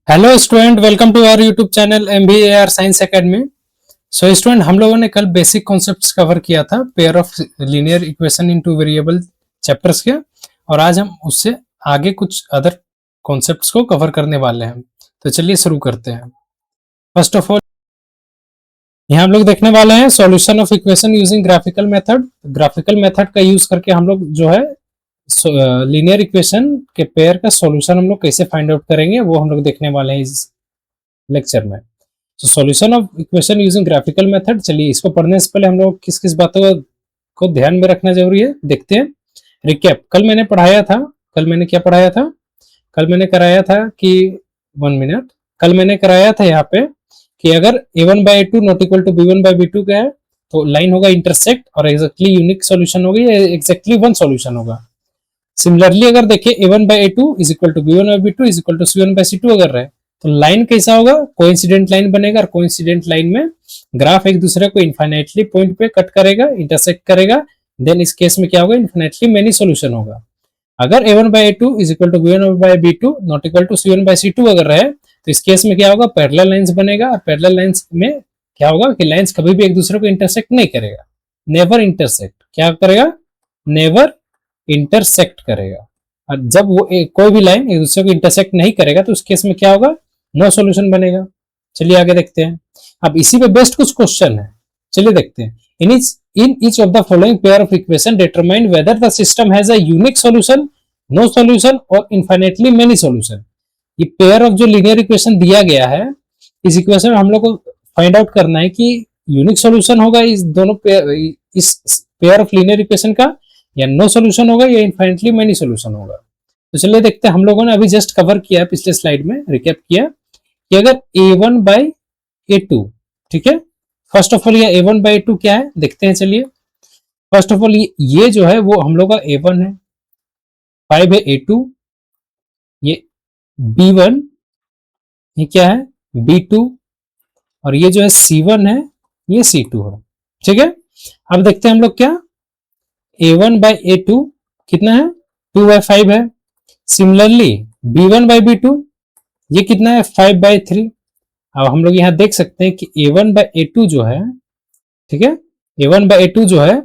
Hello student, welcome to our YouTube channel MBAR science academy. So student, हम लोगों ने कल बेसिक कॉन्सेप्ट्स कवर किया था pair of linear equation in two variable chapters के, और आज हम उससे आगे कुछ अदर कॉन्सेप्ट्स को कवर करने वाले हैं। तो चलिए शुरू करते हैं। फर्स्ट ऑफ ऑल, यहाँ हम लोग देखने वाले हैं solution of equation using graphical method. Graphical method का यूज करके हम लोग जो है लीनियर इक्वेशन के पेयर का सॉल्यूशन हम लोग कैसे फाइंड आउट करेंगे, वो हम लोग देखने वाले हैं इस लेक्चर में। तो solution of equation using graphical method, चलिए इसको पढ़ने से पहले हम लोग किस किस बातों को ध्यान में रखना जरूरी है देखते हैं। रिकैप, कल मैंने पढ़ाया था, कल मैंने क्या पढ़ाया था? कल मैंने कराया था कि 1 मिनट, कल मैंने कराया था यहाँ पे कि अगर a1/a2 not equal to b1/b2 का है तो लाइन होगा इंटरसेक्ट और एग्जैक्टली यूनिक सॉल्यूशन होगी या एग्जैक्टली वन सॉल्यूशन होगा। सिमिलरली अगर देखें a1/a2 is equal to b1/b2 is equal to c1/c2 अगर रहे तो लाइन कैसा होगा? कोइंसिडेंट लाइन बनेगा, और कोइंसिडेंट लाइन में ग्राफ एक दूसरे को इनफाइनाइटली पॉइंट पे कट करेगा, इंटरसेक्ट करेगा। देन इस केस में क्या होगा? इनफाइनाइटली मेनी सॉल्यूशन होगा। अगर a1/a2 is equal to b1/b2 not equal to c1/c2 अगर रहे तो इस केस में क्या होगा? पैरेलल लाइंस बनेगा, और पैरेलल लाइंस में क्या होगा कि लाइंस कभी भी एक दूसरे को इंटरसेक्ट नहीं करेगा, नेवर इंटरसेक्ट। क्या करेगा? नेवर इंटरसेक्ट करेगा। और जब वो कोई भी लाइन एक दूसरे को इंटरसेक्ट नहीं करेगा तो उस केस में क्या होगा? नो सॉल्यूशन बनेगा। चलिए आगे देखते हैं। अब इसी पे बेस्ड कुछ क्वेश्चन है, चलिए देखते हैं। In each of the following pair of equation determine whether the system has a unique solution, no solution और इनफाइनाइटली मेनी सॉल्यूशन। ये पेयर ऑफ जो लीनियर इक्वेशन दिया गया है, इस इक्वेशन में हम लोग को फाइंड आउट करना है कि यूनिक सॉल्यूशन होगा इस दोनों इस पेयर ऑफ लीनियर इक्वेशन का, या नो सॉल्यूशन होगा, या इनफाइनाइटली मेनी सॉल्यूशन होगा। तो चलिए देखते हैं। हम लोगों ने अभी जस्ट कवर किया है, पिछले स्लाइड में रिकैप किया कि अगर a1/a2, ठीक है। फर्स्ट ऑफ ऑल ये a1/a2 क्या है देखते हैं, चलिए। फर्स्ट ऑफ ऑल ये जो है वो हम लोग का a1 है, 5 है a2, ये b1, ये क्या है? b2, और ये जो है c1 है, ये c2 है, ठीक है। अब देखते हैं हम लोग क्या, a1/a2 कितना है? 2/5 है। सिमिलरली b1/b2 ये कितना है? 5/3। अब हम लोग यहाँ देख सकते हैं कि a1/a2 जो है, ठीक है, a1/a2 जो है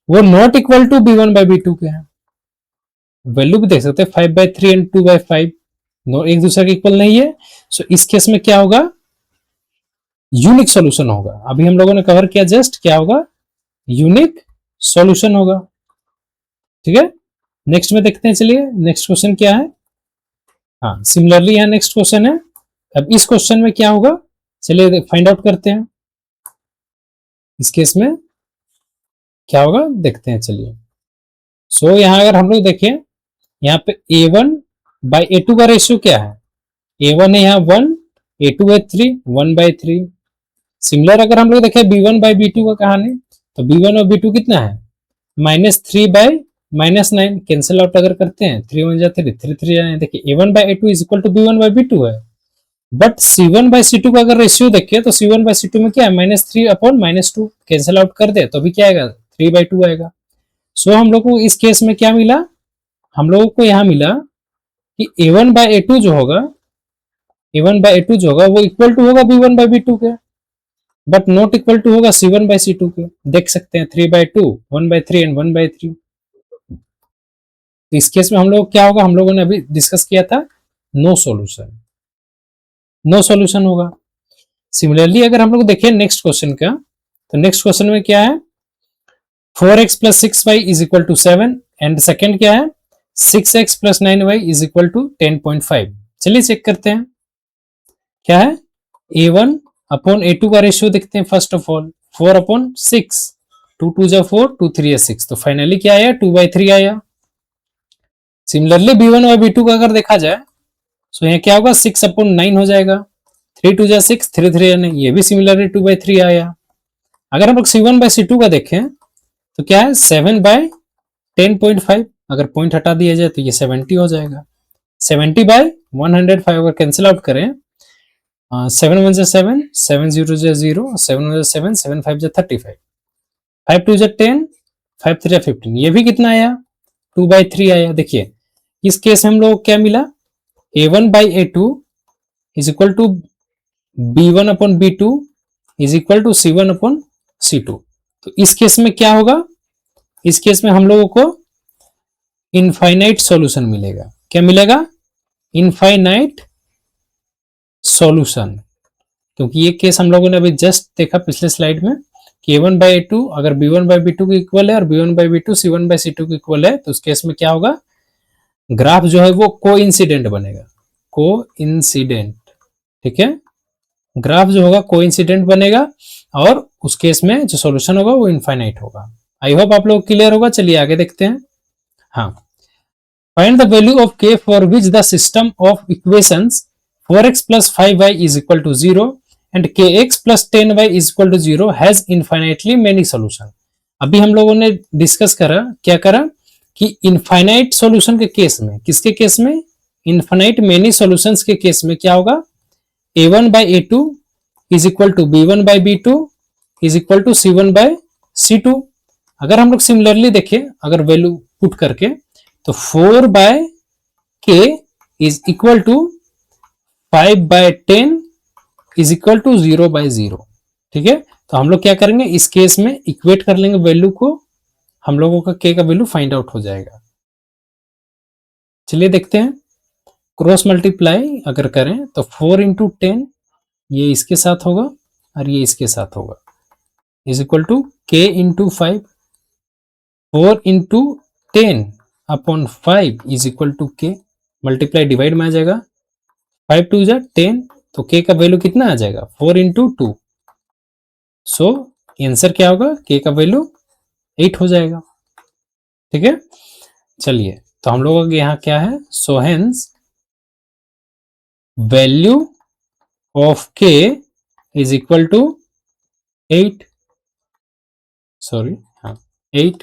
वो नॉट इक्वल टू b1/b2 के है। वैल्यू भी देख सकते हैं 5/3 एंड 2/5 एक दूसरे के इक्वल नहीं है। सो इस केस में क्या होगा? यूनिक सॉल्यूशन होगा। अभी हम लोगों ने कवर किया जस्ट, क्या होगा? यूनिक सॉल्यूशन होगा, ठीक है। नेक्स्ट में देखते हैं, चलिए नेक्स्ट क्वेश्चन क्या है। हाँ, सिमिलरली यहाँ नेक्स्ट क्वेश्चन है। अब इस क्वेश्चन में क्या होगा, चलिए फाइंड आउट करते हैं। इस केस में क्या होगा देखते हैं, चलिए। सो यहाँ अगर हम लोग देखें, यहाँ पे a1/a2 का रेशियो क्या है? a1 है यहाँ 1, a2 है 3, 1/3। सिमिलर अगर हम लोग देखें b1/b2 का कहानी, तो b1 और b2 कितना है? -3/-9 कैंसिल आउट अगर करते हैं, 3 1 जा 3, 3 3 जाए। देखिए a1/a2 is equal to b1/b2 है, बट c1/c2 का अगर रेशियो देखें तो c1/c2 में क्या है? -3/-2 कैंसिल आउट कर दे तो भी क्या आएगा? 3/2 आएगा। सो हम लोग को इस केस में क्या मिला? हम लोगों को यहाँ मिला कि a1/a2 जो होगा, a1/a2 जो होगा वो इक्वल टू होगा b1/b2 के, बट नॉट इक्वल टू होगा c1/c2 के। देख सकते हैं 3/2, 1/3 एंड 1/3। इस केस में हम लोग क्या होगा? हम लोगों ने अभी डिस्कस किया था, नो सॉल्यूशन, नो सॉल्यूशन होगा। सिमिलरली अगर हम लोग देखें नेक्स्ट क्वेश्चन का, तो नेक्स्ट क्वेश्चन में क्या है? 4x + 6y is equal to 7, and second क्या है? 6x + 9y is equal to 10.5। चलिए चेक करते हैं क्या है। a1/a2 का रेशियो देखते हैं। फर्स्ट ऑफ ऑल 4/6, 2 2 जा 4, 2 3 या 6, तो फाइनली क्या आया? 2/3 आया। सिमिलरली b1 और b2 का अगर देखा जाए, सो यहाँ क्या होगा? 6/9 हो जाएगा, 3 2 जा 6, 3 3 या 9, ये भी सिमिलरली 2/3 आया। अगर हम लोग c1/c2 का देखें तो क्या है? 7/10.5, अगर पॉइंट हटा दिया जाए तो ये 70 हो जाएगा। 70/105 अगर कैंसिल आउट करें, 7 1 जा 7, 7 0 जा 0, 7 1 जा 7, 7 5 जा 35, 5 2 जा 10, 5 3 जा 15, ये भी कितना आया? 2/3 आया। देखिए इस केस में हम लोग क्या मिला? a1/a2 is equal to B1 upon B2 is equal to C1 upon C2। तो इस केस में क्या होगा, इस केस में हम लोगों को इनफाइनाइट सॉल्यूशन मिलेगा। क्या मिलेगा? Infinite solution. क्योंकि ये केस हम लोगों ने अभी जस्ट देखा पिछले स्लाइड में कि A1 बाई A2 अगर B1 बाई B2 के इक्वल है और B1 by B2 C1 by C2 के इक्वल है, तो उस केस में क्या होगा, ग्राफ जो है वो कोइंसिडेंट बनेगा। कोइंसिडेंट, ठीक है, ग्राफ जो होगा कोइंसिडेंट बनेगा और उस केस में जो सॉल्यूशन होगा वो इनफाइनाइट होगा। आई होप आप लोग क्लियर होगा। चलिए आगे देखते हैं। हाँ, find the value of k for which the system of equations 4x plus 5y is equal to 0 and kx plus 10y is equal to 0 has infinitely many solution। अभी हम लोगों ने डिस्कस करा, क्या करा कि इनफाइनाइट सॉल्यूशन के case में, किसके केस में, इनफाइनाइट मेनी सॉल्यूशंस के केस में क्या होगा, a1 by a2 is equal to b1 by b2 is equal to c1 by c2। अगर हम लोग सिमिलरली देखें, अगर वैल्यू पुट करके, तो 4 by k is equal to 5 by 10 is equal to 0 by 0। ठीक है, तो हम लोग क्या करेंगे, इस केस में इक्वेट कर लेंगे वैल्यू को, हम लोगों का k का वैल्यू फाइंड आउट हो जाएगा। चलिए देखते हैं। क्रॉस मल्टीप्लाई अगर करें तो 4 इंटू 10 ये इसके साथ होगा और ये इसके साथ होगा, is equal to k into 5। 4 into 10 upon 5 is equal to k, multiply divide में आ जाएगा, 5 टू जा 10, तो k का वैल्यू कितना आ जाएगा, 4 इंटू 2। सो आंसर क्या होगा, k का वैल्यू 8 हो जाएगा। ठीक है, चलिए तो हम लोगों के यहाँ क्या है, so hence value of k is equal to 8, sorry हाँ 8।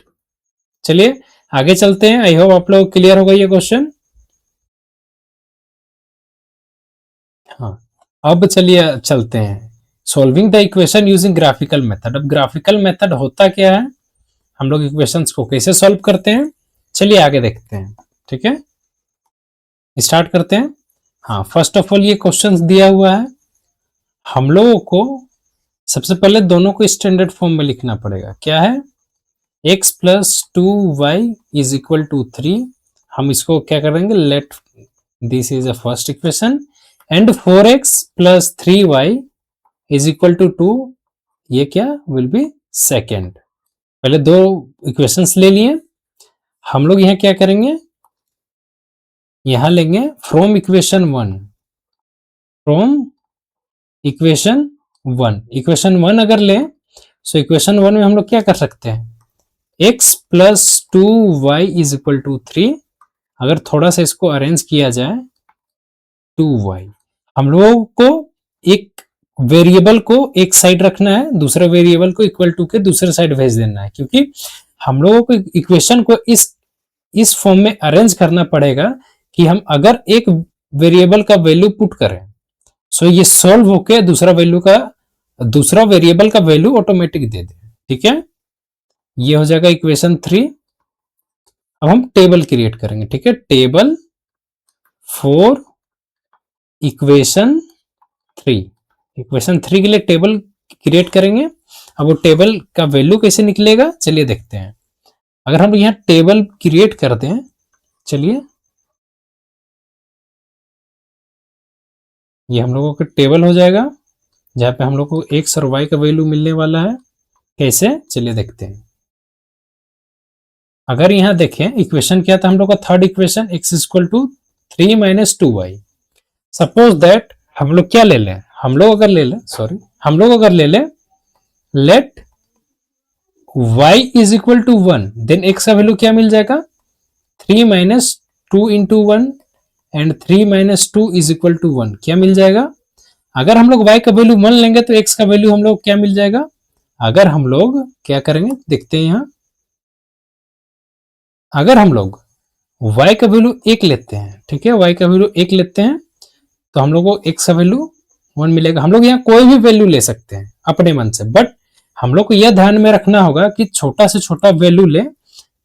चलिए आगे चलते हैं। आई होप आप लोग क्लियर होगा ये क्वेश्चन। हाँ, अब चलिए चलते हैं solving the equation using graphical method. अब ग्राफिकल मेथड होता क्या है, हम लोग इक्वेशंस को कैसे सॉल्व करते हैं, चलिए आगे देखते हैं। ठीक है, स्टार्ट करते हैं। हाँ, फर्स्ट ऑफ ऑल ये क्वेश्चंस दिया हुआ है, हम लोगों को सबसे पहले दोनों को स्टैंडर्ड फॉर्म में लिखना पड़ेगा। क्या है, x plus 2y is equal to 3। हम इसको क्या करेंगे, let this is a first equation and 4x plus 3y is equal to 2, ये क्या विल बी सेकेंड। पहले दो इक्वेशंस ले लिए, हम लोग यहाँ क्या करेंगे, यहां लेंगे from equation 1, from equation 1। Equation 1 अगर ले, सो इक्वेशन 1 में हम लोग क्या कर सकते हैं, x plus 2y is equal to 3। अगर थोड़ा सा इसको अरेंज किया जाए, 2y, हम लोगों को एक वेरिएबल को एक साइड रखना है, दूसरे वेरिएबल को इक्वल टू के दूसरे साइड भेज देना है, क्योंकि हम लोगों को इक्वेशन को इस फॉर्म में अरेंज करना पड़ेगा कि हम अगर एक वेरिएबल का वैल्यू पुट करें, सो ये सॉल्व होके दूसरा वेरिएबल का वैल्यू ऑटोमेटिक दे दे। ठीक है, ये हो जाएगा इक्वेशन 3। अब हम टेबल क्रिएट करेंगे। ठीक है, टेबल फॉर इक्वेशन 3, इक्वेशन 3 के लिए टेबल क्रिएट करेंगे। अब वो टेबल का वैल्यू कैसे निकलेगा, चलिए देखते हैं। अगर हम यहाँ टेबल क्रिएट करते हैं, चलिए ये हम लोगों का टेबल हो जाएगा, जहां पे हम लोग को x और y का वैल्यू मिलने वाला है। कैसे, चलिए देखते हैं। अगर यहाँ देखें इक्वेशन क्या था हम लोग का, third equation x equal to 3 minus 2y। Suppose that हम लोग क्या ले लें, हम लोग अगर ले लें let y is equal to 1, then x का वैल्यू क्या मिल जाएगा, 3 minus 2 into 1 and 3 minus 2 is equal to 1, क्या मिल जाएगा। अगर हम लोग y का वैल्यू 1 लेंगे तो x का वैल्यू हम लोग क्या मिल जाएगा। अगर हम लोग क्या करेंगे, देखते हैं यहाँ, अगर हम लोग y का वैल्यू 1 लेते हैं, ठीक है, y का वैल्यू 1 लेते हैं, तो हम लोग को x का वैल्यू 1 मिलेगा। हम लोग यहाँ कोई भी वैल्यू ले सकते हैं अपने मन से, बट हम लोग को यह ध्यान में रखना होगा कि छोटा से छोटा वैल्यू ले,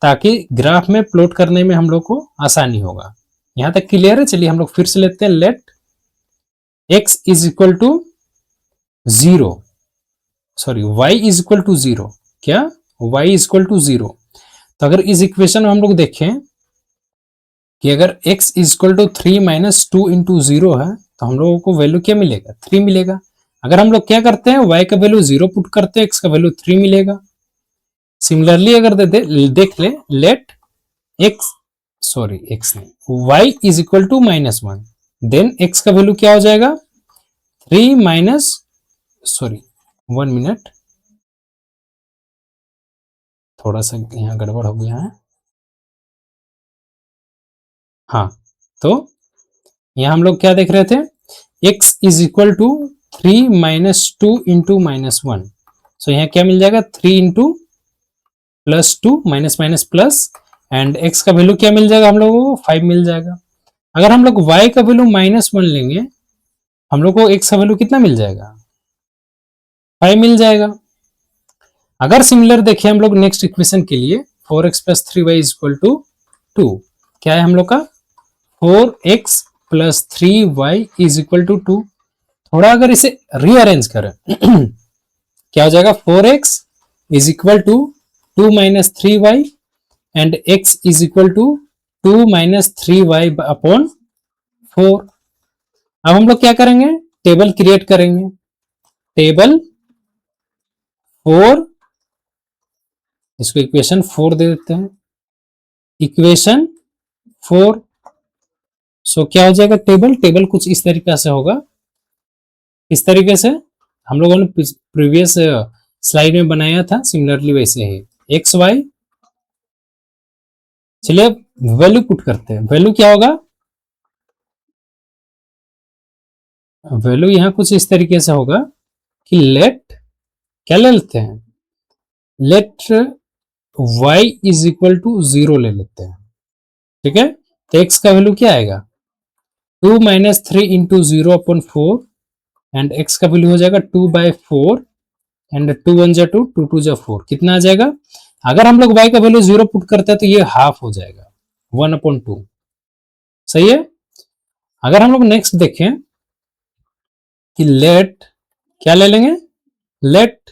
ताकि ग्राफ में प्लॉट करने में हम लोग को आसानी होगा। यहां तक क्लियर है। चलिए हम लोग फिर से लेते हैं, let x is equal to 0, sorry y is equal to 0, क्या y इज इक्वल टू 0। तो अगर इस इक्वेशन में हम लोग देखें कि अगर x is equal to 3 minus 2 into 0 है, तो हम लोगों को वैल्यू क्या मिलेगा, 3 मिलेगा। अगर हम लोग क्या करते हैं, y का वैल्यू 0 पुट करते हैं, x का वैल्यू 3 मिलेगा। सिमिलरली अगर देख ले, लेट x, सॉरी x नहीं, y is equal to -1, then x का वैल्यू क्या हो जाएगा, 3 माइनस, सॉरी 1 मिनट, थोड़ा सा यहाँ गड़बड़ हो गया है। हाँ, तो यहाँ हम लोग क्या देख रहे थे, x is equal to 3 minus 2 into -1, so यहाँ क्या मिल जाएगा, 3 into plus 2 minus minus plus, and x का वैल्यू क्या मिल जाएगा हम लोगों को, 5 मिल जाएगा। अगर हम लोग y का वैल्यू -1 लेंगे, हम लोग को x का वैल्यू कितना मिल जाएगा, 5 मिल जाएगा। अगर सिमिलर देखें हम लोग नेक्स्ट इक्वेशन के लिए, 4x plus 3y is equal to 2, क्या है हम लोग का, 4x plus 3y is equal to 2। थोड़ा अगर इसे रीअरेंज करें क्या हो जाएगा, 4x is equal to 2 minus 3y and x is equal to 2 minus 3y upon 4। अब हम लोग क्या करेंगे, टेबल क्रिएट करेंगे, टेबल 4, इसको इक्वेशन 4 दे देते हैं, इक्वेशन 4। सो क्या हो जाएगा, टेबल कुछ इस तरीके से होगा, इस तरीके से हम लोगों ने प्रीवियस स्लाइड में बनाया था, सिमिलरली वैसे ही एक्स वाई। चलिए वैल्यू पुट करते हैं, वैल्यू क्या होगा, वैल्यू यहाँ कुछ इस तरीके से होगा कि लेट, क्या ले लेते हैं, let y is equal to 0 ले लेते हैं, ठीक है। तो x का वैल्यू क्या आएगा, 2 minus 3 into 0 upon 4, and x का वैल्यू हो जाएगा 2 बाई 4, एंड 2 1 जा 2, 2 2 जा 4, कितना आ जाएगा। अगर हम लोग y का वैल्यू 0 पुट करते हैं तो ये हाफ हो जाएगा, 1/2, सही है। अगर हम लोग नेक्स्ट देखें कि लेट, क्या ले लेंगे, let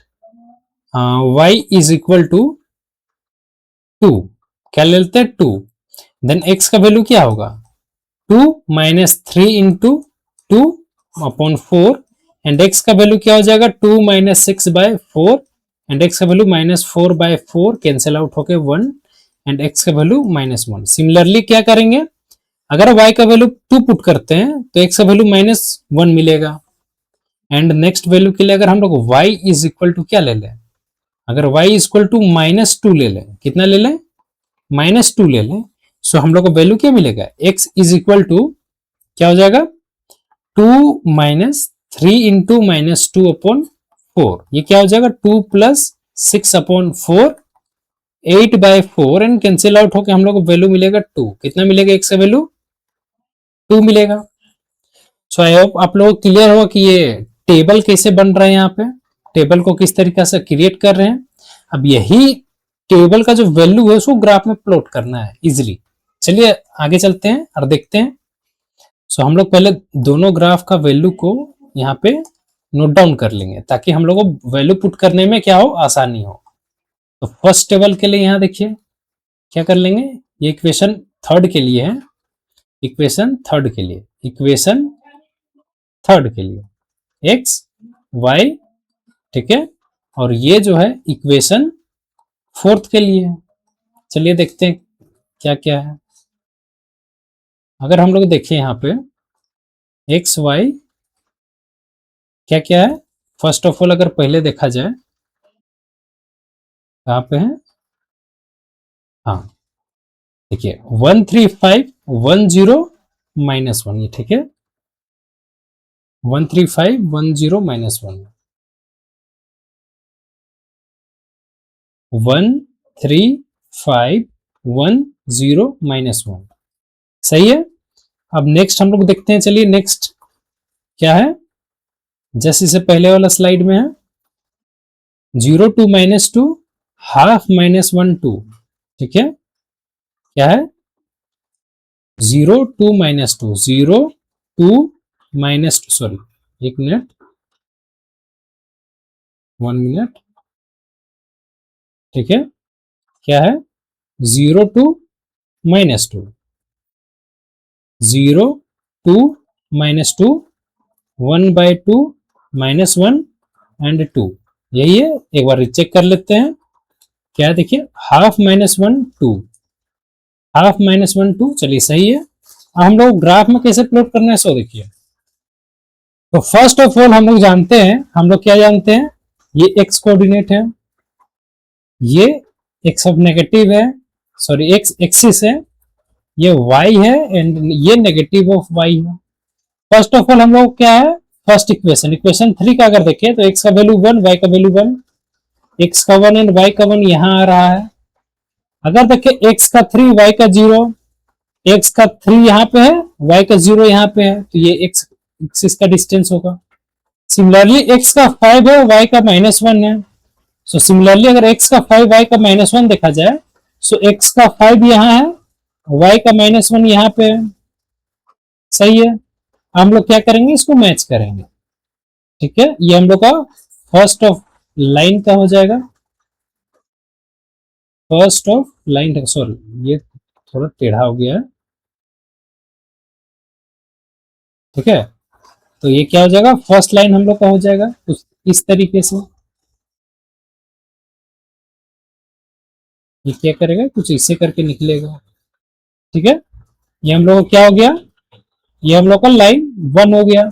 y is equal to 2, क्या ले लेते हैं 2, देन x का वैल्यू क्या होगा, 2 minus 3 into 2 upon 4, and x का वैल्यू क्या हो जाएगा, 2 माइनस 6 बाय 4, एंड x का वैल्यू -4 बाय 4 कैंसिल आउट होके 1, एंड x का वैल्यू -1। सिमिलरली क्या करेंगे, अगर y का वैल्यू 2 पुट करते हैं तो x का वैल्यू -1 मिलेगा, एंड नेक्स्ट वैल्यू के लिए अगर हम लोग y इज इक्वल टू क्या ले लें, अगर y इज इक्वल टू -2 ले लें, कितना ले लें, -2 ले लें, सो हम लोग को वैल्यू क्या मिलेगा, x इज इक्वल टू क्या हो जाएगा, 2 माइनस 3 इंटू -2 अपॉन 4, ये क्या हो जाएगा, 2 plus 6 upon 4, 8 by 4, and cancel out होकर हम लोग को वैल्यू मिलेगा 2, कितना मिलेगा, x का वैल्यू 2 मिलेगा। सो आई होप आप लोग क्लियर होगा कि ये टेबल कैसे बन रहा है, यहाँ पे टेबल को किस तरीके से क्रिएट कर रहे हैं। अब यही टेबल का जो वैल्यू है उसको ग्राफ में प्लॉट करना है इजिली। चलिए आगे चलते हैं और देखते हैं। सो हम लोग पहले दोनों ग्राफ का वैल्यू को यहाँ पे नोट डाउन कर लेंगे ताकि हम लोग को वैल्यू पुट करने में क्या हो, आसानी हो। तो फर्स्ट टेबल के लिए यहाँ देखिए क्या कर लेंगे, ये इक्वेशन थर्ड के लिए है, इक्वेशन थर्ड के लिए, इक्वेशन थर्ड के लिए एक्स वाई, ठीक है, और ये जो है इक्वेशन फोर्थ के लिए है। चलिए देखते हैं क्या क्या है। अगर हम लोग देखें यहाँ पे एक्स वाई क्या क्या है, फर्स्ट ऑफ ऑल अगर पहले देखा जाए कहाँ पे है, हाँ देखिए 13510 -1, ये ठीक है, 13510 -1, 13510 -1, सही है। अब नेक्स्ट हम लोग देखते हैं, चलिए नेक्स्ट क्या है, जैसे इसे पहले वाला स्लाइड में है 0 2 -2 हाफ -1 2, ठीक है, क्या है 0 2 -2, 0 2 माइनस, सॉरी, 1 मिनट, 1 मिनट, ठीक है, क्या है, 0 to -2, 0 to -2, 1/2, -1 एंड 2, यही है। एक बार रिचेक कर लेते हैं, क्या है, देखिए, हाफ -1 2, हाफ -1 2, चलिए सही है। अब हम लोग ग्राफ में कैसे प्लॉट करना है, सो देखिए। तो फर्स्ट ऑफ ऑल हम लोग जानते हैं, हम लोग क्या जानते हैं, ये एक्स कोऑर्डिनेट है, ये एक्स ऑफ नेगेटिव है, सॉरी एक्स एक्सिस है, ये वाई है एंड ये नेगेटिव ऑफ वाई है। फर्स्ट ऑफ ऑल हम लोग क्या है, फर्स्ट इक्वेशन, इक्वेशन 3 का अगर देखें तो एक्स का वैल्यू 1, वाई का वैल्यू 1, एक्स का 1 एंड वाई का 1 यहां आ रहा है। अगर देखें एक्स का 3, वाई का 0, एक्स का 3 यहाँ पे है, वाई का 0 यहाँ पे है, तो ये एक्स एक्सिस का डिस्टेंस होगा। सिमिलरली एक्स का 5 है, वाई का -1 है, सो सिमिलरली अगर एक्स का 5, वाई का -1 देखा जाए, सो एक्स का 5 यहाँ है, वाई का -1 यहाँ पे है, सही है। हम लोग क्या करेंगे, इसको मैच करेंगे, ठीक है। ये हम लोग का फर्स्ट ऑफ लाइन का हो जाएगा, फर्स्ट ऑफ लाइन, सॉरी ये थोड़ा टेढ़ा हो गया है, ठीक है। तो ये क्या हो जाएगा, फर्स्ट लाइन हम लोग का हो जाएगा कुछ इस तरीके से। ये क्या करेगा, कुछ इसे करके निकलेगा, ठीक है। ये हम लोग क्या हो गया, ये हम लोग का लाइन 1 हो गया।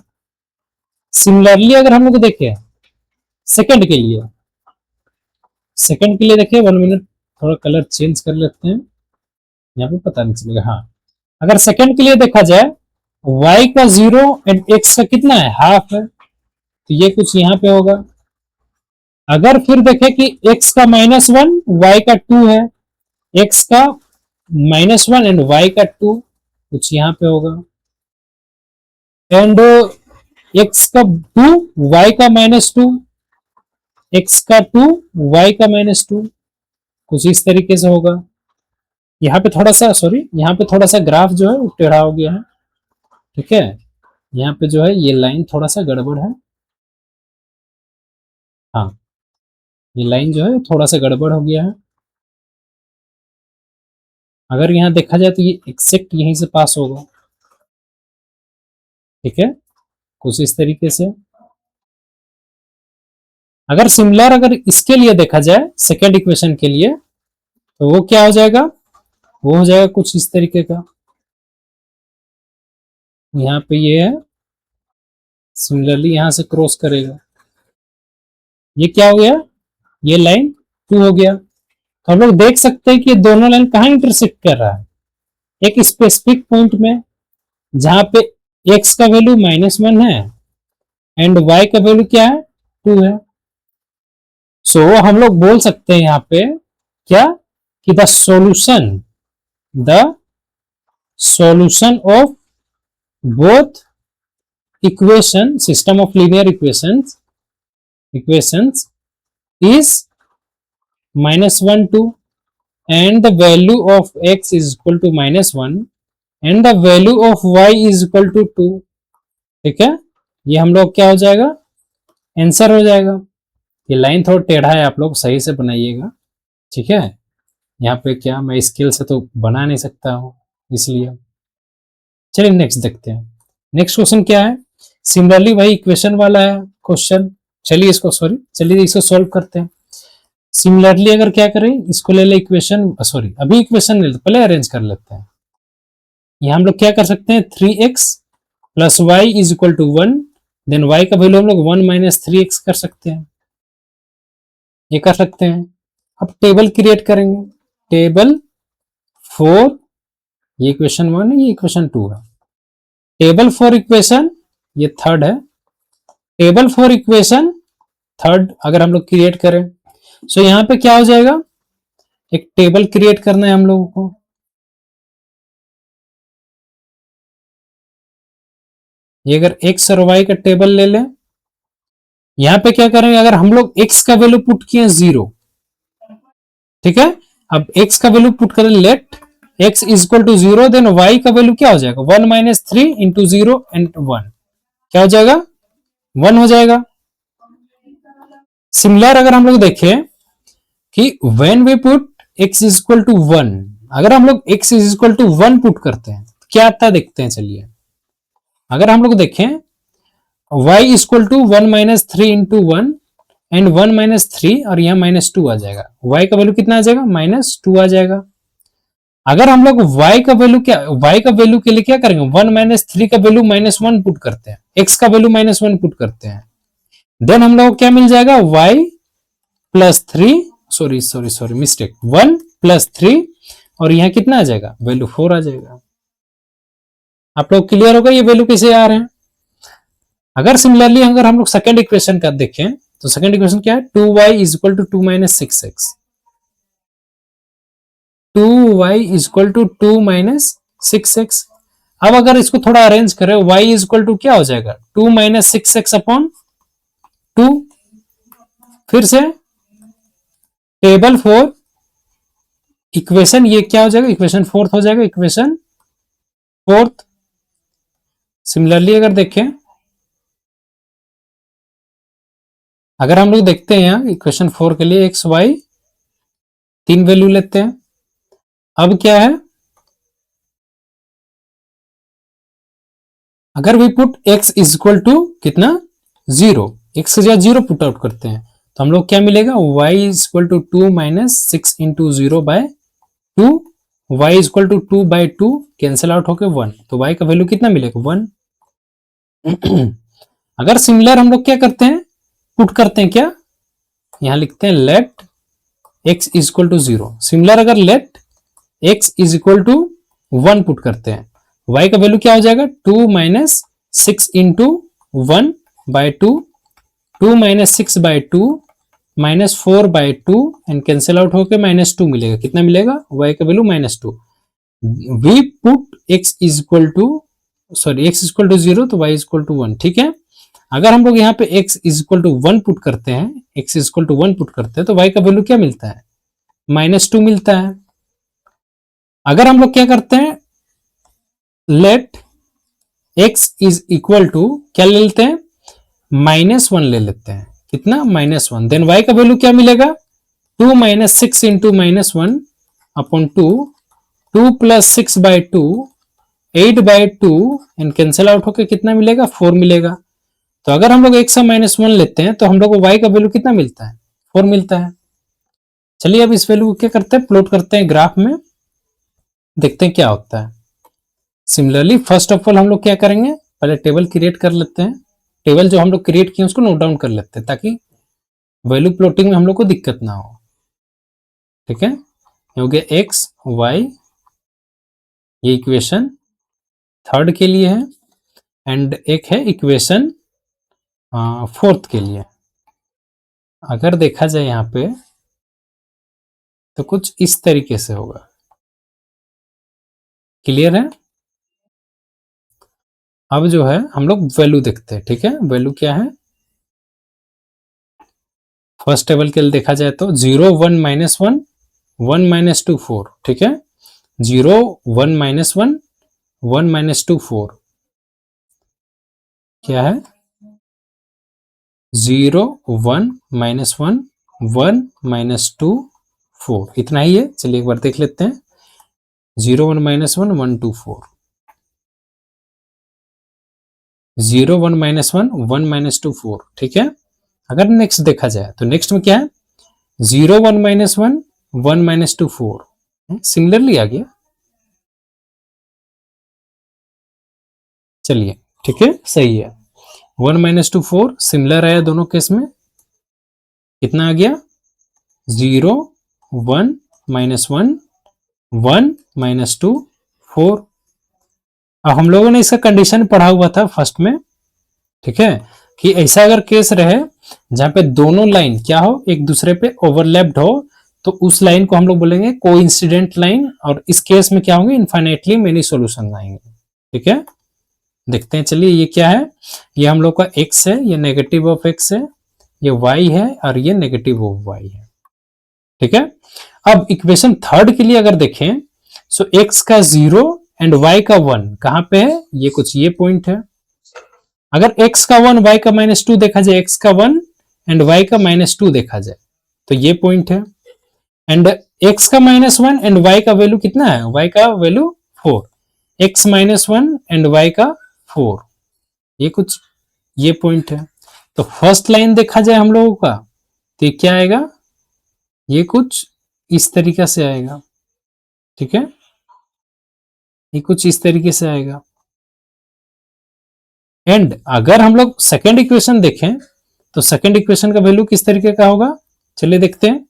सिमिलरली अगर हम लोग देखें सेकंड के लिए, सेकंड के लिए देखिए, 1 मिनट, थोड़ा कलर चेंज कर लेते हैं, यहाँ पे पता नहीं चलेगा, हाँ। अगर सेकंड के लिए देखा जाए, y का 0 एंड x का कितना है, हाफ है, तो ये कुछ यहाँ पे होगा। अगर फिर देखें कि x का -1, y का 2 है, x का -1 एंड y का 2, कुछ यहाँ पे होगा। एंड x का 2, y का -2, x का 2, y का -2, कुछ इस तरीके से होगा। यहाँ पे थोड़ा सा, सॉरी, यहाँ पे थोड़ा सा ग्राफ जो है वो टेढ़ा हो गया है, ठीक है। यहाँ पे जो है ये लाइन थोड़ा सा गड़बड़ है, हाँ, ये लाइन जो है थोड़ा सा गड़बड़ हो गया है। अगर यहाँ देखा जाए तो ये एक्सेक्ट यहीं से पास होगा, ठीक है, कुछ इस तरीके से। अगर सिमिलर अगर इसके लिए देखा जाए, सेकेंड इक्वेशन के लिए, तो वो क्या हो जाएगा, वो हो जाएगा कुछ इस तरीके का। यहाँ पे ये है, सिमिलरली यहां से क्रॉस करेगा, ये क्या हो गया, ये लाइन 2 हो गया। तो हम लोग देख सकते हैं कि ये दोनों लाइन कहां इंटरसेक्ट कर रहा है, एक स्पेसिफिक पॉइंट में, जहां पे x का वैल्यू -1 है एंड y का वैल्यू क्या है, 2 है। सो हम लोग बोल सकते हैं यहाँ पे क्या, कि the solution of both equation, system of linear equations is -1 2 and the value of x is equal to -1 and the value of y is equal to 2, ठीक है। ये हम लोग क्या हो जाएगा, आंसर हो जाएगा। ये लाइन थोड़ा टेढ़ा है, आप लोग सही से बनाइएगा, ठीक है। यहाँ पे क्या मैं स्केल से तो बना नहीं सकता हूँ, इसलिए चलिए नेक्स्ट देखते हैं। नेक्स्ट क्वेश्चन क्या है, सिमिलरली वही इक्वेशन वाला है क्वेश्चन, चलिए इसको, सॉरी, चलिए इसको सॉल्व करते हैं। सिमिलरली अगर क्या करें, इसको ले ले इक्वेशन, सॉरी अभी इक्वेशन ले, पहले अरेंज कर लेते हैं। यहाँ हम लोग क्या कर सकते हैं, 3x + y is equal to 1, then y का वैल्यू हम लोग 1 - 3x कर सकते हैं, ये कर सकते हैं। अब टेबल क्रिएट करेंगे, टेबल 4, ये इक्वेशन 1 है, ये इक्वेशन 2 है। टेबल 4 इक्वेशन, ये थर्ड है, टेबल 4 इक्वेशन थर्ड अगर हम लोग क्रिएट करें, सो यहां पे क्या हो जाएगा, एक टेबल क्रिएट करना है हम लोगों को। ये अगर x और y का टेबल ले लें, यहां पे क्या करेंगे, अगर हम लोग x का वैल्यू पुट किए 0, ठीक है। अब x का वैल्यू पुट करें, let x is equal to 0, then y का वैल्यू क्या हो जाएगा, 1 - 3 इंटू 0 एंड 1, क्या हो जाएगा, 1 हो जाएगा। सिमिलर अगर हम लोग देखें कि when we put x is equal to 1, अगर हम लोग x is equal to 1 put करते हैं तो क्या आता है देखते हैं। चलिए अगर हम लोग देखें y is equal to 1 minus 3 into 1 and 1 minus 3 और यहां -2 आ जाएगा। y का वैल्यू कितना आ जाएगा, -2 आ जाएगा। अगर हम लोग y का वैल्यू के लिए क्या करेंगे, 1 माइनस 3 का वैल्यू -1 पुट करते हैं, x का वैल्यू -1 पुट करते हैं, देन हम लोग को क्या मिल जाएगा, y plus 3, sorry mistake, 1 plus 3 और यहां कितना आ जाएगा, वैल्यू 4 आ जाएगा। आप लोग क्लियर होगा ये वैल्यू कैसे आ रहे हैं। अगर सिमिलरली अगर हम लोग सेकंड इक्वेशन का देखें तो सेकंड इक्वेशन क्या है, 2y is equal to 2 minus 6x, 2y is equal to 2 minus 6x। अब अगर इसको थोड़ा अरेंज करें, y इज इक्वल टू क्या हो जाएगा, 2 माइनस 6x अपॉन 2। फिर से टेबल 4 इक्वेशन, ये क्या हो जाएगा, इक्वेशन 4th हो जाएगा, इक्वेशन 4th। सिमिलरली अगर देखें, अगर हम लोग देखते हैं यहां इक्वेशन 4 के लिए एक्स वाई 3 वैल्यू लेते हैं। अब क्या है, अगर we put x is equal to कितना 0, x या 0 पुट आउट करते हैं तो हम लोग क्या मिलेगा, y is equal to 2 minus 6 into 0 by 2, y is equal to 2 by 2 cancel out होके 1, तो y का वैल्यू कितना मिलेगा, 1। अगर सिमिलर हम लोग क्या करते हैं, पुट करते हैं, क्या यहां लिखते हैं let x is equal to 0। Similar अगर let x is equal to 1 put करते हैं, y का वैल्यू क्या हो जाएगा, 2 minus 6 into 1 by 2, 2 minus 6 by 2 minus 4 by 2 and cancel out होकर -2 मिलेगा। कितना मिलेगा, y का वैल्यू -2। We put x is equal to x equal to 0 तो y इक्वल टू 1। ठीक है, अगर हम लोग यहाँ पे x is equal to 1 put करते हैं, x is equal to 1 put करते हैं तो y का वैल्यू क्या मिलता है, -2 मिलता है। अगर हम लोग क्या करते हैं, let x is equal to क्या ले लेते हैं, -1 ले लेते हैं, कितना -1, देन y का वैल्यू क्या मिलेगा, 2 minus 6 into -1 upon 2, 2 plus 6 by 2 8 by 2 and cancel out होकर कितना मिलेगा, 4 मिलेगा। तो अगर हम लोग x से -1 लेते हैं तो हम लोग को y का वैल्यू कितना मिलता है, 4 मिलता है। चलिए अब इस वैल्यू को क्या करते हैं, प्लॉट करते हैं ग्राफ में, देखते हैं क्या होता है। सिमिलरली फर्स्ट ऑफ ऑल हम लोग क्या करेंगे, पहले टेबल क्रिएट कर लेते हैं, टेबल जो हम लोग क्रिएट किए उसको नोट डाउन कर लेते हैं ताकि वैल्यू प्लॉटिंग में हम लोग को दिक्कत ना हो। ठीक है, हो गया एक्स वाई, ये इक्वेशन 3rd के लिए है एंड एक है इक्वेशन 4th के लिए। अगर देखा जाए यहां पे तो कुछ इस तरीके से होगा, क्लियर है। अब जो है हम लोग वैल्यू देखते हैं। ठीक है, वैल्यू क्या है, फर्स्ट टेबल के लिए देखा जाए तो 0 1 -1 1 -2 4। ठीक है, 0 1 -1 1 -2 4 क्या है, 0 1 -1 1 -2 4, इतना ही है। चलिए एक बार देख लेते हैं, 0 1 -1 1 2 4, 0 1 -1 1 -2 4। ठीक है, अगर नेक्स्ट देखा जाए तो नेक्स्ट में क्या है, 0 1 -1 1 -2 4, सिमिलरली आ गया। चलिए ठीक है, सही है, 1 -2 4 सिमिलर आया दोनों केस में। कितना आ गया, 0 1 -1 1 -2 4। अब हम लोगों ने इसका कंडीशन पढ़ा हुआ था फर्स्ट में। ठीक है, कि ऐसा अगर केस रहे जहां पे दोनों लाइन क्या हो, एक दूसरे पे ओवरलैप्ड हो, तो उस लाइन को हम लोग बोलेंगे कोइंसिडेंट लाइन, और इस केस में क्या होंगे, इनफाइनाइटली मेनी सॉल्यूशन आएंगे। ठीक है, देखते हैं। चलिए ये क्या है, ये हम लोग का x है, ये नेगेटिव ऑफ x है, ये y है और ये नेगेटिव ऑफ y है। ठीक है, अब इक्वेशन 3rd के लिए अगर देखें सो x का 0 एंड y का 1 कहां पे है, ये कुछ ये पॉइंट है। अगर x का 1 y का -2 देखा जाए, x का 1 एंड y का -2 देखा जाए तो ये पॉइंट है। एंड x का -1 एंड y का वैल्यू कितना है, y का वैल्यू 4, x -1 एंड y का 4, ये कुछ ये पॉइंट है। तो फर्स्ट लाइन देखा जाए हम लोगों का तो ये क्या आएगा, ये कुछ इस तरीका से आएगा, ठीक है, ये कुछ इस तरीके से आएगा। एंड अगर हम लोग सेकेंड इक्वेशन देखें तो सेकेंड इक्वेशन का वैल्यू किस तरीके का होगा, चलिए देखते हैं।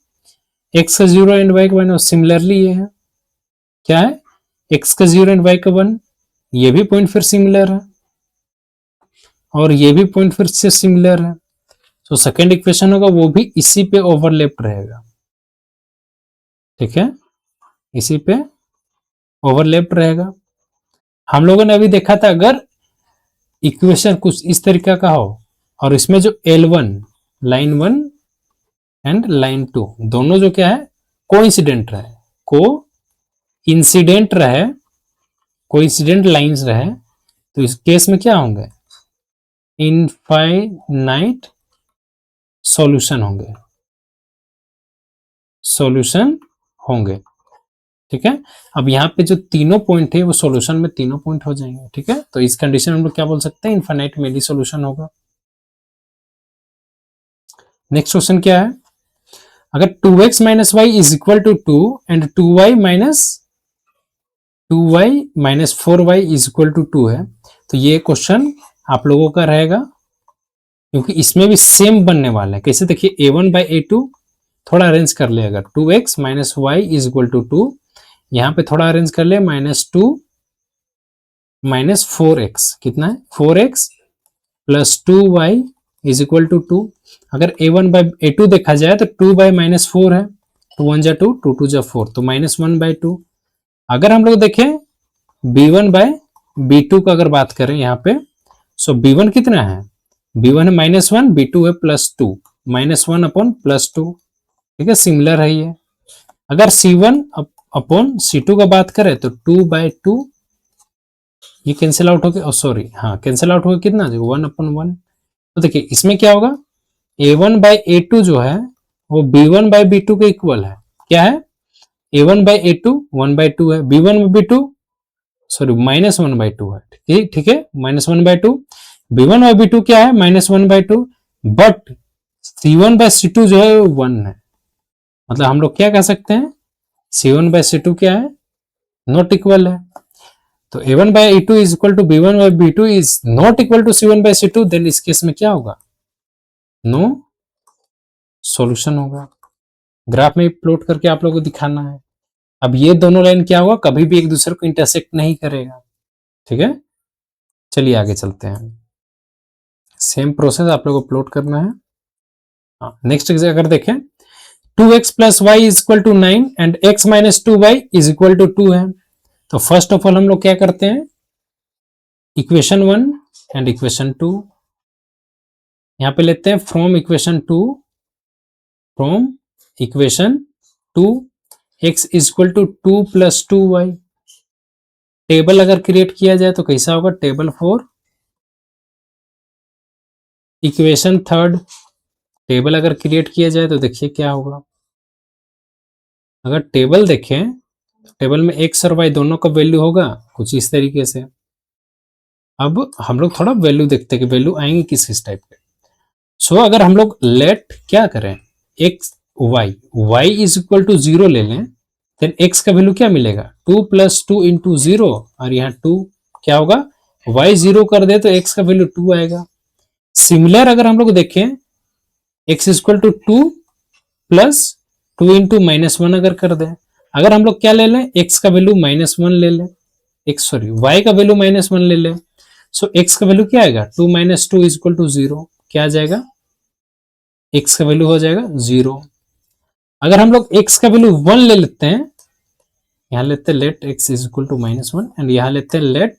x का 0 एंड y का 1, सिमिलरली ये है, क्या है, x का 0 एंड y का 1, ये भी पॉइंट फिर सिमिलर है और ये भी पॉइंट फिर से सिमिलर है। तो सेकेंड इक्वेशन होगा वो भी इसी पे ओवरलैप रहेगा, ठीक है, इसी पे ओवरलैप रहेगा। हम लोगों ने अभी देखा था अगर इक्वेशन कुछ इस तरीका का हो और इसमें जो L1 लाइन 1 एंड लाइन 2 दोनों जो क्या है कोइंसिडेंट रहे, को इंसिडेंट रहे, कोइंसिडेंट लाइंस रहे, तो इस केस में क्या होंगे, इनफाइनाइट सॉल्यूशन होंगे, सॉल्यूशन होंगे, ठीक है। अब यहाँ पे जो तीनों पॉइंट है वो सॉल्यूशन में तीनों पॉइंट हो जाएंगे, ठीक है। तो इस कंडीशन में हम लोग क्या बोल सकते हैं, इनफाइनाइट मेली सॉल्यूशन होगा। नेक्स्ट क्वेश्चन क्या है, अगर 2x minus y is equal to 2 and 2y minus 4y is equal to 2 है, तो ये क्वेश्चन आप लोगों का रहेगा क्योंकि इसमें भी सेम बनने वाला है। कैसे देखिए, a1 बाई a2 थोड़ा अरेंज कर ले, अगर 2x minus y is equal to 2, यहां पे थोड़ा अरेंज कर ले, -2 माइनस 4x, कितना है 4x plus 2y is equal to 2। अगर a1 बाई a2 देखा जाए तो 2 बाई -4 है, 2 1 जा 2, 2 2 जा 4, तो -1 बाई 2। अगर हम लोग देखें b1 बाय b2 का अगर बात करें यहाँ पे, सो b1 कितना है, b1 है -1, b2 है +2, -1 अपॉन +2, ठीक है, सिमिलर है ये। अगर c1 अपॉन c2 का बात करें तो 2 बाई 2, ये कैंसिल आउट हो गया, सॉरी हाँ कैंसिल आउट हो गया, कितना 1 अपॉन 1। तो देखिए इसमें क्या होगा, a1 बाई a2 जो है वो b1 बाई b2 के इक्वल है, क्या है, a1 बाई a2 1 बाई 2 है, b1 by b2 sorry -1 by 2 है, ठीक है, -1 बाई 2, b1 बाई b2 क्या है -1 by 2, but c1 by c2 जो है 1 है। मतलब हम लोग क्या कह सकते हैं, c1 बाई c2 क्या है, नॉट इक्वल है। तो a1 by a2 is equal to b1 by b2 is not equal to c1 by c2, then इस केस में क्या होगा, नो सॉल्यूशन होगा। ग्राफ में प्लॉट करके आप लोगों को दिखाना है। अब ये दोनों लाइन क्या होगा, कभी भी एक दूसरे को इंटरसेक्ट नहीं करेगा, ठीक है। चलिए आगे चलते हैं, सेम प्रोसेस आप लोगों को प्लॉट करना है। हाँ, नेक्स्ट अगर देखें 2x plus y is equal to 9 and x minus 2y is equal to 2 है, तो फर्स्ट ऑफ ऑल हम लोग क्या करते हैं, इक्वेशन 1 एंड इक्वेशन 2 यहां पे लेते हैं, from equation 2 x is equal to 2 plus 2y। Table अगर क्रिएट किया जाए तो कैसा होगा, टेबल फॉर इक्वेशन 3, टेबल अगर क्रिएट किया जाए तो देखिए क्या होगा। अगर टेबल देखें तो टेबल में x और y दोनों का वैल्यू होगा कुछ इस तरीके से। अब हम लोग थोड़ा वैल्यू देखते हैं कि वैल्यू आएंगे किस टाइप के। सो अगर हम लोग लेट क्या करें, x y is equal to 0 ले लें, देन x का वैल्यू क्या मिलेगा, 2 प्लस 2 इंटू 0, और यहाँ 2 क्या होगा, y 0 कर दे तो x का वैल्यू 2 आएगा। सिमिलर अगर हम लोग देखें x equal to 2 plus 2 into -1 अगर कर दे, अगर हम लोग क्या ले लें, x का वैल्यू -1 ले लें, y का वैल्यू -1 ले लें, सो x का वैल्यू क्या आएगा, 2 माइनस 2 इज इक्वल टू 0, क्या आ जाएगा, x का वैल्यू हो जाएगा 0। अगर हम लोग x का वैल्यू 1 ले लेते हैं, यहां लेते हैं let x is equal to -1 and यहां लेते हैं let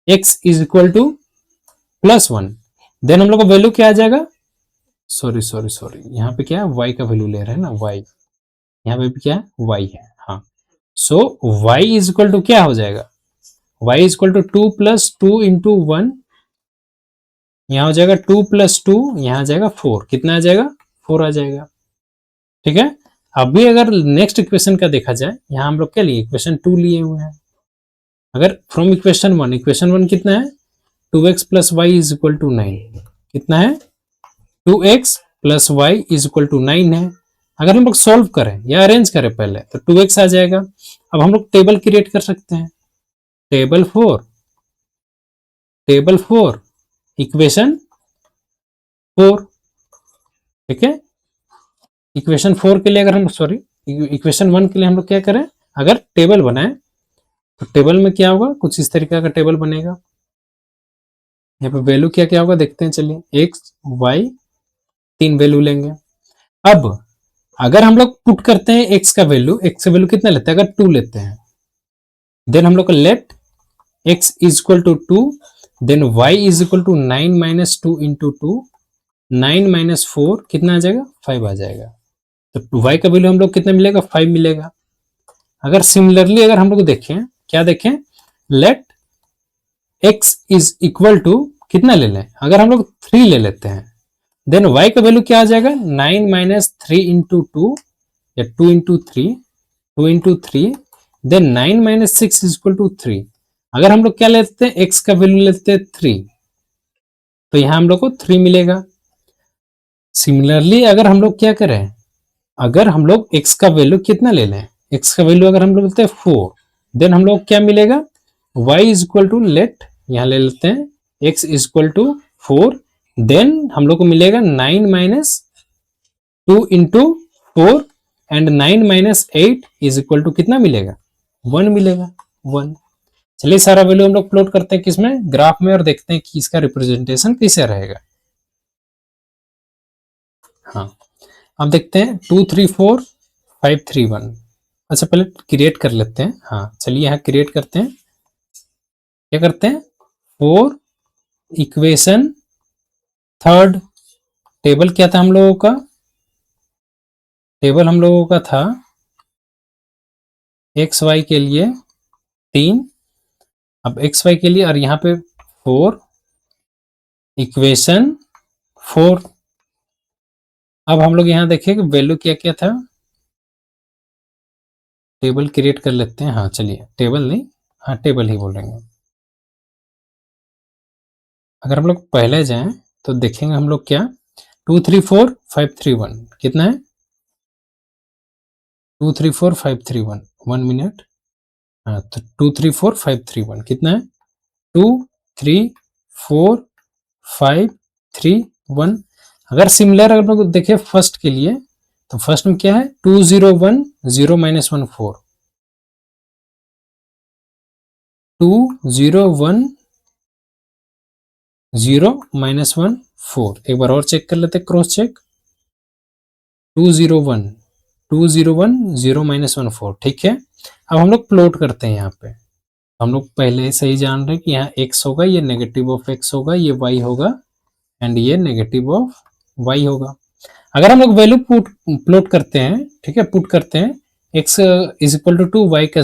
x is equal to +1, then हम लोग का वैल्यू क्या आ जाएगा, सॉरी यहाँ पे क्या है, y का वैल्यू ले रहे हैं ना, y यहाँ पे भी क्या है, y है, हाँ। So y is equal to क्या हो जाएगा, y is equal to 2 plus 2 into 1 यहाँ हो जाएगा 2 + 2, यहाँ आ जाएगा 4, कितना आ जाएगा 4 आ जाएगा। ठीक है, अभी अगर नेक्स्ट इक्वेशन का देखा जाए, यहाँ हम लोग क्या लिए, इक्वेशन 2 लिए हुए हैं। अगर फ्रॉम इक्वेशन वन कितना है, 2x + y = 9, कितना है 2x + y = 9 है। अगर हम लोग सॉल्व करें या अरेंज करें पहले, तो 2x आ जाएगा। अब हम लोग टेबल क्रिएट कर सकते हैं, टेबल 4 इक्वेशन 4। ठीक है, इक्वेशन 4 के लिए अगर हम इक्वेशन 1 के लिए हम लोग क्या करें, अगर टेबल बनाए तो टेबल में क्या होगा, कुछ इस तरीके का टेबल बनेगा। यहाँ पे वैल्यू क्या क्या होगा देखते हैं, चलिए एक्स वाई 3 वैल्यू लेंगे। अब अगर हम लोग पुट करते हैं एक्स का वैल्यू कितना लेते हैं, अगर 2 लेते हैं, देन हम लोग लेट x = 2, देन y = 9 - 2 × 2, 9 - 4 कितना आ जाएगा 5 आ जाएगा। तो y का वैल्यू हम लोग कितना मिलेगा 5 मिलेगा। अगर सिमिलरली अगर हम लोग देखें, क्या देखें, लेट x = कितना ले लें, अगर हम लोग 3 ले लेते हैं, देन y का वैल्यू क्या आ जाएगा 9 - 3 × 2 या 2 × 3, देन 9 - 6 = 3। अगर हम लोग क्या लेते हैं, x का वैल्यू लेते हैं 3, तो यहां हम लोग को 3 मिलेगा। सिमिलरली अगर हम लोग क्या करें, अगर हम लोग x का वैल्यू कितना ले लें, x का वैल्यू अगर हम लोग लेते हैं 4, देन हम लोग क्या मिलेगा, y = लेट यहां ले लेते हैं x = 4, देन हम लोग को मिलेगा 9 - 2 × 4 एंड 9 - 8 = कितना मिलेगा 1 मिलेगा 1। चलिए सारा वैल्यू हम लोग प्लॉट करते हैं किसमें, ग्राफ में, और देखते हैं कि इसका रिप्रेजेंटेशन कैसे रहेगा। हाँ, अब देखते हैं 2 3 4 5 3 1। अच्छा पहले क्रिएट कर लेते हैं। हाँ चलिए यहाँ क्रिएट करते हैं, क्या करते हैं 4 इक्वेशन थर्ड। टेबल क्या था हम लोगों का, टेबल हम लोगों का था एक्स वाई के लिए 3, अब एक्स वाई के लिए, और यहाँ पे 4 इक्वेशन 4। अब हम लोग यहाँ देखिए कि वैल्यू क्या क्या था, टेबल क्रिएट कर लेते हैं। हाँ चलिए, टेबल नहीं, हाँ टेबल ही बोलेंगे। अगर हम लोग पहले जाएं तो देखेंगे हम लोग क्या, 2 3 4 5 3 1 कितना है, 2 3 4 5 3 1, 1 मिनट। हाँ तो 2 3 4 5 3 1 कितना है 2 3 4 5 3 1। अगर सिमिलर अगर लोग देखें फर्स्ट के लिए, तो फर्स्ट में क्या है 2 0 1 0 - 1 4, 2 0 1 0 - 1 4। एक बार और चेक कर लेते, क्रॉस चेक, 2 0 1 2 0 1 0 - 1 4। ठीक है, अब हम लोग प्लॉट करते हैं। यहाँ पे हम लोग पहले से ही जान रहे हैं कि यहाँ x होगा, ये नेगेटिव ऑफ x होगा, ये y होगा, एंड ये नेगेटिव ऑफ y होगा। अगर हम लोग वैल्यू प्लॉट करते हैं, ठीक है, पुट करते हैं x = 2, y का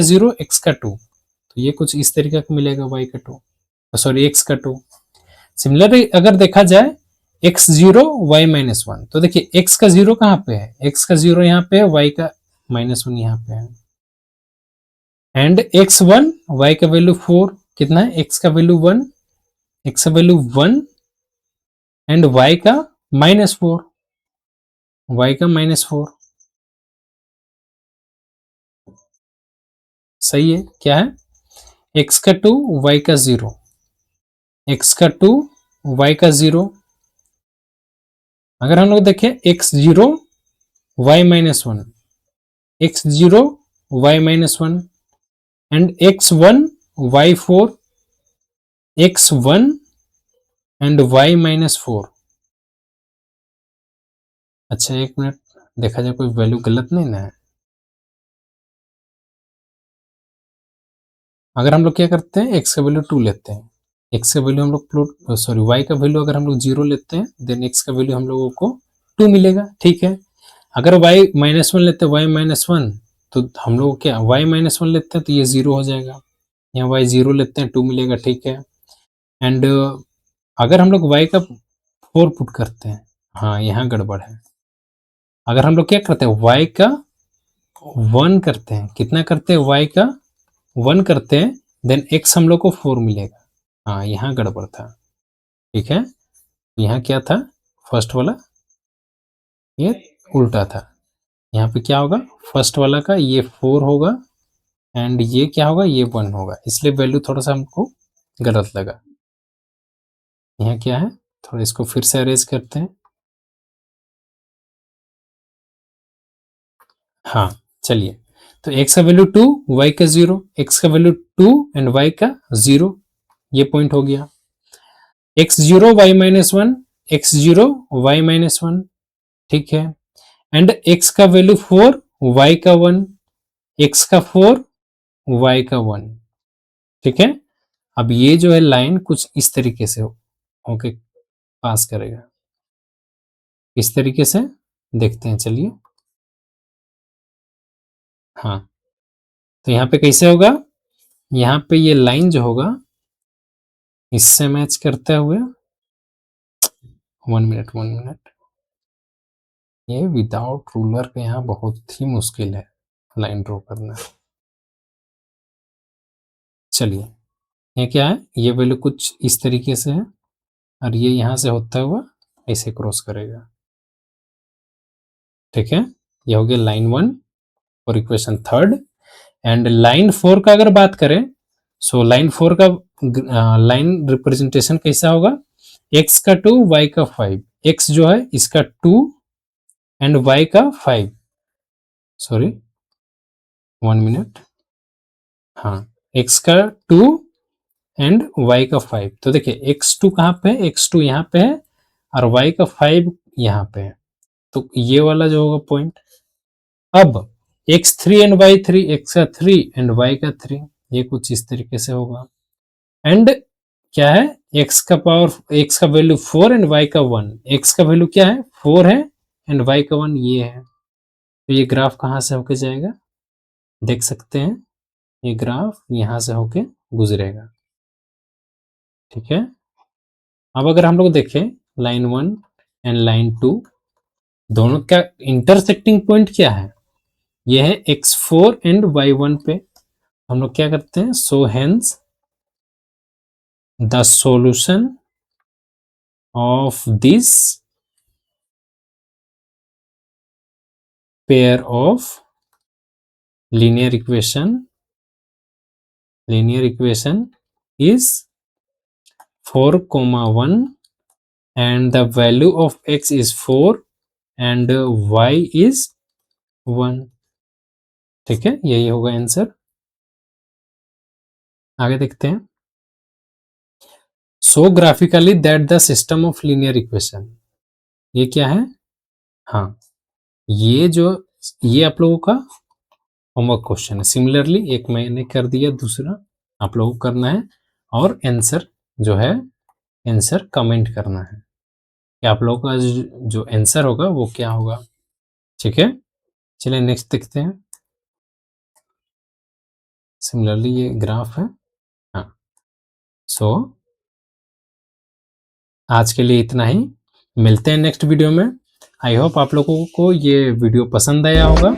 0, x का 2, तो ये कुछ इस तरीके का मिलेगा, y का 2, सॉरी x का 2। सिमिलरली अगर देखा जाए x0 y - 1, तो देखिए x का 0 कहाँ पे है, x का 0 यहाँ पे है, y का -1 यहाँ पे है, एंड x1 y का वैल्यू 4 कितना है, x का वैल्यू 1, x का वैल्यू 1 एंड y का -4, y का -4। सही है, क्या है x का 2 y का 0, x का 2 y का 0। अगर हम लोग देखें x0 y - 1, x0 y - 1 and x1 y4, x1 and y -4। अच्छा एक मिनट, देखा जाए कोई वैल्यू गलत नहीं ना है। अगर हम लोग क्या करते हैं, x का वैल्यू 2 लेते हैं, x का वैल्यू हम लोग प्लॉट सॉरी y का वैल्यू अगर हम लोग 0 लेते हैं, देन x का वैल्यू हम लोगों को 2 मिलेगा। ठीक है, अगर y -1 लेते हैं, y -1, तो हम लोग क्या y -1 लेते हैं तो ये 0 हो जाएगा, यहाँ y 0 लेते हैं 2 मिलेगा। ठीक है, एंड अगर हम लोग y का 4 पुट करते हैं, हाँ यहाँ गड़बड़ है। अगर हम लोग क्या करते हैं, y का 1 करते हैं, कितना करते हैं, y का 1 करते हैं, देन x हम लोग को 4 मिलेगा। हाँ यहाँ गड़बड़ था, ठीक है। यहाँ क्या था, फर्स्ट वाला ये उल्टा था। यहाँ पे क्या होगा, फर्स्ट वाला का ये 4 होगा एंड ये क्या होगा, ये 1 होगा, इसलिए वैल्यू थोड़ा सा हमको गलत लगा। यहाँ क्या है, थोड़ा इसको फिर से अरेंज करते हैं। हाँ चलिए, तो x का वैल्यू 2, y का 0, x का वैल्यू 2 एंड y का 0, ये पॉइंट हो गया। x0 y minus 1, x0 y minus 1, ठीक है। एंड x का वैल्यू 4, y का 1, x का 4, y का 1, ठीक है। अब ये जो है लाइन कुछ इस तरीके से होके पास करेगा, इस तरीके से देखते हैं, चलिए। हाँ, तो यहाँ पे कैसे होगा, यहाँ पे ये लाइन जो होगा इससे मैच करते हुए, 1 मिनट, ये विदाउट रूलर के यहाँ बहुत ही मुश्किल है लाइन ड्रॉ करना। चलिए, ये क्या है, ये वैल्यू कुछ इस तरीके से है और ये यहाँ से होता हुआ ऐसे क्रॉस करेगा, ठीक है। ये हो गया लाइन 1 और इक्वेशन थर्ड। एंड लाइन 4 का अगर बात करें, सो लाइन 4 का लाइन रिप्रेजेंटेशन कैसा होगा, x का 2, y का 5, x जो है इसका 2 एंड y का 5, सॉरी 1 मिनट, हाँ x का 2 एंड y का 5। तो देखिए x2 कहाँ पे है, x2 यहाँ पे है और y का 5 यहाँ पे है, तो ये वाला जो होगा पॉइंट। अब x3 एंड y3, x का 3 एंड y का 3, ये कुछ इस तरीके से होगा। एंड क्या है, x का पावर, x का वैल्यू 4 एंड y का 1, x का वैल्यू क्या है 4 है एंड y का 1 ये है। तो ये ग्राफ कहाँ से होके जाएगा, देख सकते हैं, ये ग्राफ यहाँ से होके गुजरेगा, ठीक है। अब अगर हम लोग देखें लाइन 1 एंड लाइन 2, दोनों का इंटरसेक्टिंग पॉइंट क्या है, ये है x4 एंड y1 पे। हम लोग क्या करते हैं, so hence the solution of this pair of linear equation is 4, 1 and the value of x is 4 and y is 1, ठीक है, यही होगा आंसर। आगे देखते हैं, so graphically that the system of linear equation, ये क्या है, हाँ ये जो, ये आप लोगों का होमवर्क क्वेश्चन है। सिमिलरली एक मैंने कर दिया, दूसरा आप लोगों को करना है और आंसर जो है, आंसर कमेंट करना है कि आप लोगों का जो आंसर होगा वो क्या होगा, ठीक है। चलिए नेक्स्ट देखते हैं। सिमिलरली ये ग्राफ है, हाँ। सो आज के लिए इतना ही, मिलते हैं नेक्स्ट वीडियो में। आई होप आप लोगों को ये वीडियो पसंद आया होगा।